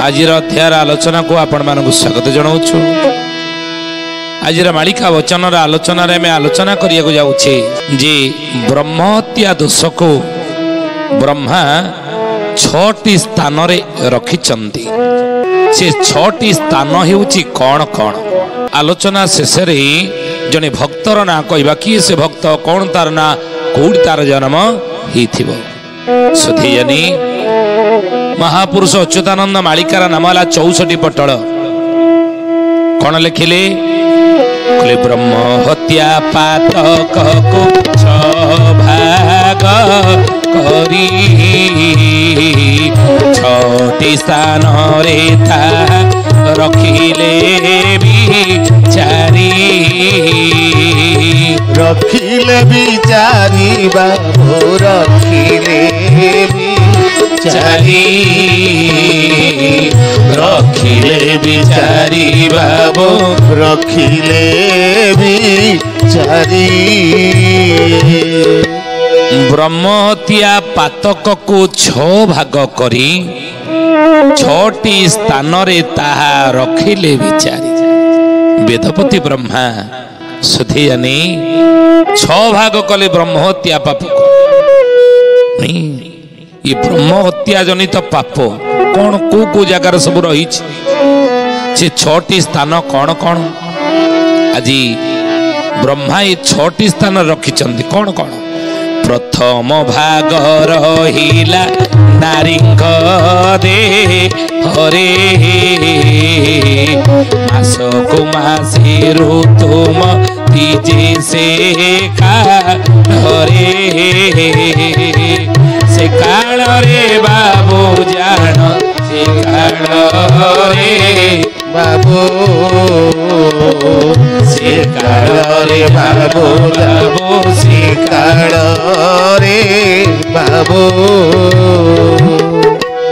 आज अध्याय आलोचना को आपण मानक स्वागत जनाऊँ। आज मालिका वचन आलोचन में आलोचना करिया जाऊँचे जे ब्रह्म हत्या दोष को ब्रह्मा 6टी स्थान रे रखिचंती। से 6टी स्थान हेउची कौन कौन आलोचना शेष जने भक्तर ना कहवा किए से भक्त कौन तार ना कौड़ी तार जन्म ही सुधीयनी महापुरुष अच्युतानंद मालिकार नाम है 64 पटल। कौन लिखिले कहले ब्रह्म हत्या पातक को 6 भाग करी 6टी स्थान रे था रखिले बिचारी बाबू रखिले बिचारी बाबू रखिले बिचारी। ब्रह्म हत्या पातक को 6 भाग करी 6टी स्थान रे ताहा रखिले बिचारी। वेदपति ब्रह्मा सुधीयनी 6 भाग कले ब्रह्म हत्या पाप को। नहीं ये ब्रह्म हत्या जनित पाप कौन को जगार सब रही से 6टी स्थान कौन कौन आज ब्रह्मा ये 6टी स्थान रखिचंदी कौन कौन। प्रथम भाग रहिला नारी दे हरे मासको मासे ऋतुम तीजे से हरे से काल रे बाबू जान से काल रे बाबू से काल रे बाबू बाबू से काल रे बाबू।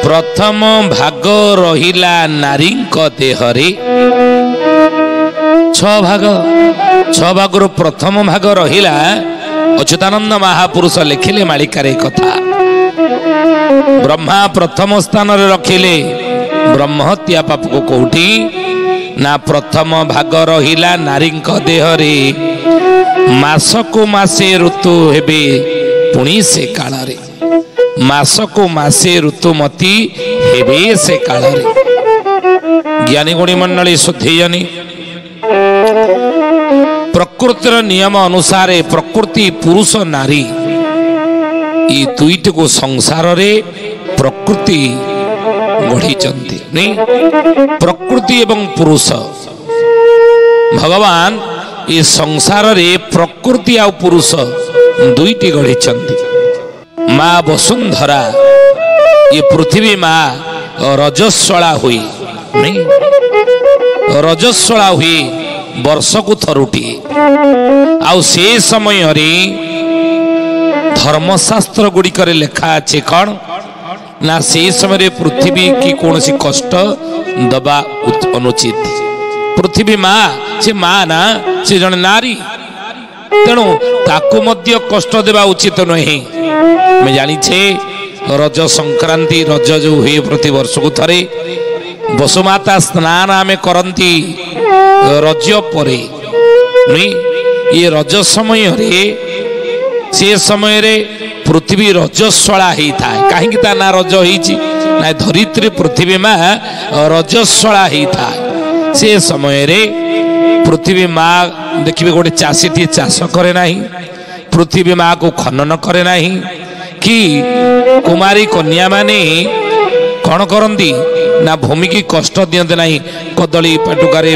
प्रथम भाग रहिला नारी देहरे 6 भाग प्रथम भाग रहिला। अच्युतानंद महापुरुष लिखिले मालिकार कथा ब्रह्मा प्रथम स्थान रे रखिले ब्रह्म हत्या पाप को कोठी ना प्रथम भाग रहिला नारी देहरे मासको मासे ऋतु हेबे पुणी से काल रे मासको मासे ऋतुमती हेबे से काल रे। ज्ञानी गुणी मंडली शुद्धीयनी प्रकृतिर नियम अनुसार प्रकृति पुरुष नारी ये दुईट को संसार रे प्रकृति गढ़ी नहीं प्रकृति एवं पुरुष भगवान ये संसार रे प्रकृति आ पुरुष दुईटी गढ़ी माँ वसुंधरा ये पृथ्वी माँ रजस्वला हुई नहीं रजस्वला हुई वर्ष को थरुटी आउ से समय रे धर्मशास्त्र गुड़िक लेखा अच्छे कौन ना से समय पृथ्वी की कौन सी कष्ट दबा अनुचित। पृथ्वी माँ से माँ ना से जन नारी तेणु ताकू मध्य कष्ट देवा उचित नहीं। मैं जानी छे रज संक्रांति रज जो हुए प्रति वर्ष को थरे वसुमाता स्नान आमे करंती रज परे नहीं ये रज समय रे से समय रे पृथ्वी रजस्वला ही था कहीं ता ना रज ही ना धरित्री पृथ्वी माँ रजस्वला ही था से समय रे पृथ्वी माँ देखिए गोटे चाषी टी चाष करे नहीं पृथ्वी माँ को खनन करे नहीं कि कुमारी कन्या माने कौन करती ना भूमि की कष्ट दियंते नहीं कदली पाटुकार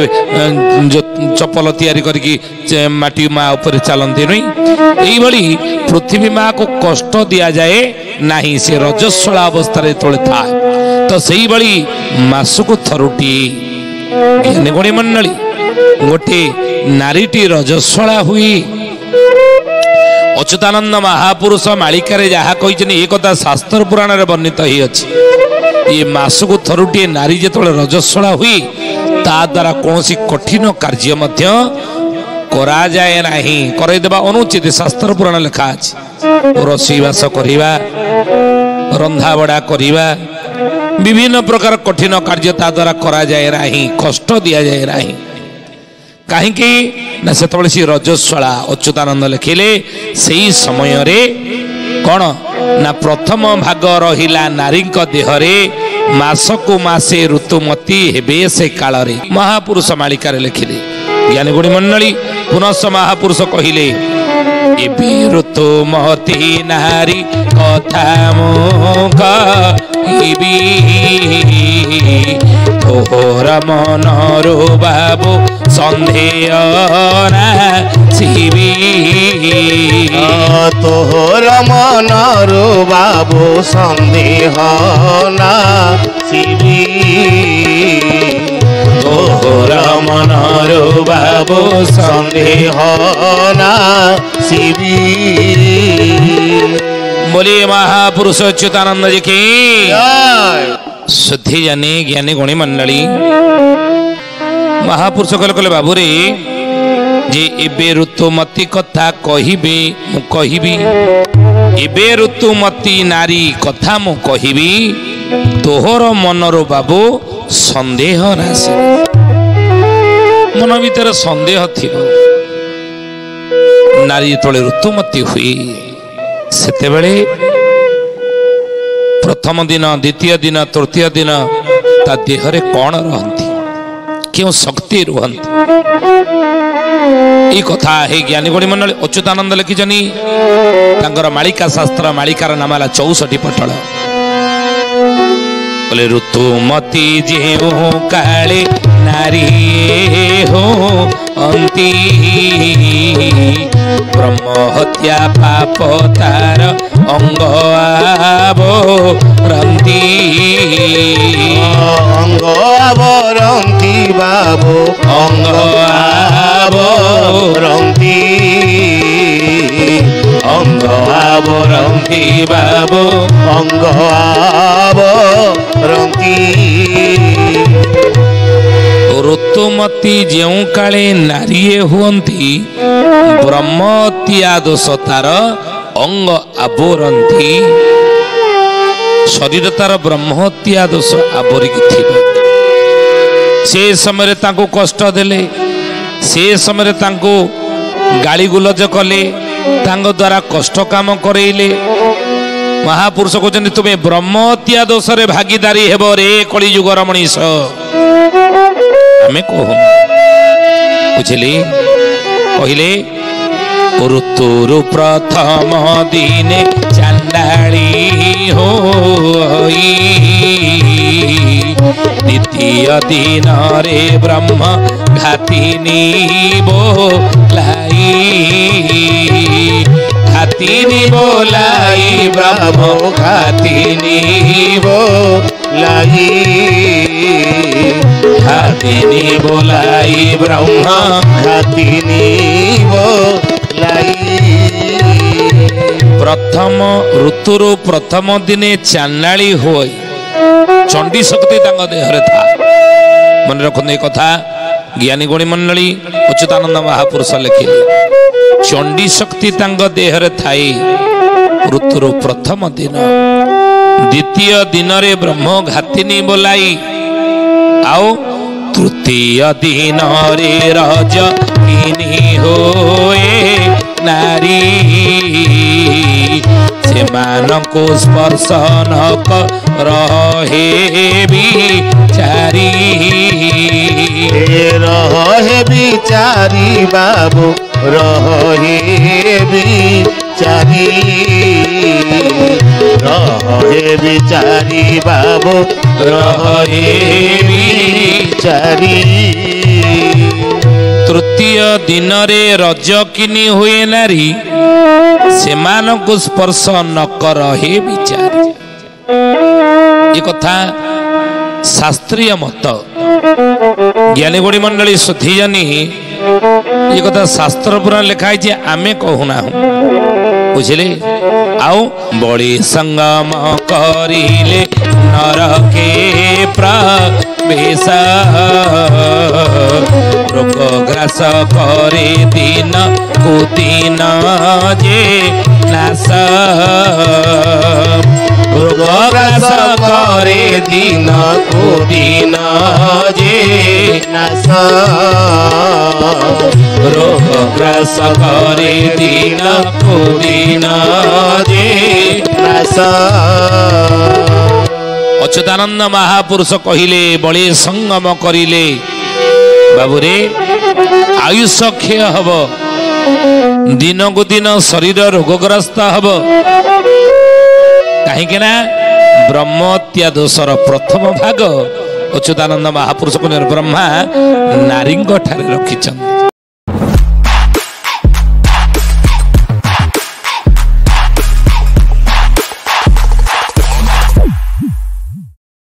चपल तैयारी करके माटी माँ ऊपर चलते नहीं यही भली पृथ्वी माँ को कष्ट दिया जाए नहीं से रजस्वला अवस्था तले था तो सही भली मासको थरुटी ज्ञानी मंडली गोटे नारीटी रजस्वला हुई। अच्युतानंद महापुरुष मालिकार जहाँ कही एक कथा शास्त्र पुराण रे वर्णित ही अच्छी ये मासको थरुटी नारी जो रजस्वला हुई ता द्वारा कौन सी कठिन कार्य मध्य करा जाए नहीं करदेवा अनुचित शास्त्र पुराण लेखा अच्छे रोषईवास करवा रंधा बड़ा करवा विभिन्न प्रकार कठिन कार्य ता द्वारा करा जाए नाही कष्ट दिया जाए नाही कहीं ना से रजस्वला अच्युतानंद लिखिले से समय रे कौन ना प्रथम भाग रहिला नारी देहरे मासकु मासे ऋतुमती हेबे से काल रे महापुरुष मालिका लिखिले ज्ञानी गुणी मंडली पुनः महापुरुष कहिले एबे ऋतुमती नारी कथा मो कहिबी तोहर मनरो बाबू सन्देह नासिबी तोहर मनरो बाबू सन्देह नासिबी तोहर मनरो बाबू सन्देह नासिबी बोलिए महापुरुष अच्युतानंद जी की शुद्धि जानी ज्ञानी गुणी मंडली महापुरुष कहले कहले बाबू रे जे एबे ऋतुमती कथा कहिबे मु कहिबी एबे ऋतुमती नारी कथा मु कहिबी तोहर मनरो बाबू संदेह नासी मन भीतर संदेह थिबो नारी तळे ऋतुमती हुई सेते बेले प्रथम दिन द्वितीय दिन तृतीय दिन ता देहरे कौन रहंती क्यों शक्ति रुहंती ई कथा हे ज्ञानी गुणी मंडली अच्युतानंद लिखिछनी तांकर मालिका शास्त्र मालिकार नाम ହେଲା 64 पटल बोले ऋतुमती जेऊ काले नारी हो अंती ब्रह्म हत्या पाप तार अंग आवरंती अंग आवरंती बाबू अंग आवरंती अंग आवरंती बाबू अंग आवरंती ऋतुमती जेऊ काले नारी हुअंती ब्रह्मत्या दोष तार अंग आवरंती शरीर तार ब्रह्मत्या दोष आवरिक थिबो से समय तांको कष्ट देले से समय तांको गाली गुलज कले तांको द्वारा कष्ट काम करेइले महापुरुष कहते तुम्हें ब्रह्मत्या दोष रे भागीदारी हेबो रे कली युगर मनीष आमे कहू बुझिली कहले ऋतुरु प्रथम दिने चांडाली होई द्वितीय दिन रे ब्रह्म घातिनी बोलाई घातिनी बोलाई ब्रह्म घातिनी बोलाई घातिनी बोलाई ब्रह्म घातिनी बोलाई प्रथम ऋतुरु प्रथम दिने चांडाली होई चंडी शक्ति तांग देहरे था मन रखन ए कथा ज्ञानी गुणी मंडली अच्युतानंद महापुरुष लिखिले चंडी शक्ति तांग देहरे थाई ऋतुरु प्रथम दिन द्वितीय दिन रे ब्रह्म घातिनी बोलाई आओ तृतीय दिन रे रज किनी होए नारी सेमानको स्पर्श न रहे बिचारी रहे बिचारी बाबू रहे बिचारी रहे बिचारी बाबू रहे बिचारी तृतीय दिन रे रज किनी हुए नारी सेमानको स्पर्श न करहे बिचारी ये कथा शास्त्रीय मत ज्ञानी गुणी मंडली शुद्धि जानी ये कथा शास्त्र पुराण लिखाई जे आमे कहूना बुझिले आओ बड़ी संगम करिले नरके प्रवेश रोग ग्रास करे दिन कुदिन जे नाश रोग ग्रास करे ଦିନ କୁ ଦିନ ଯେ ନାଶ ରୋଗ ଗ୍ରାସ କରେ ଦିନକୁ ଦିନ ଯେ ନାଶ ଅଚ୍ୟୁତାନନ୍ଦ ମହାପୁରୁଷ କହିଲେ ବଳେ ସଙ୍ଗମ କରିଲେ ବାବୁରେ ଆୟୁଷ କ୍ଷୟ ହବ, ଦିନକୁ ଦିନ ଶରୀର ରୋଗଗ୍ରସ୍ତ ହବ। କାହିଁକି ନା ବ୍ରହ୍ମତ୍ୟା ଦୋଷର ପ୍ରଥମ ଭାଗ ଅଚ୍ୟୁତାନନ୍ଦ ମହାପୁରୁଷକୁ ବ୍ରହ୍ମା ନାରୀଙ୍କ ଠାରେ ରଖିଛନ୍ତି।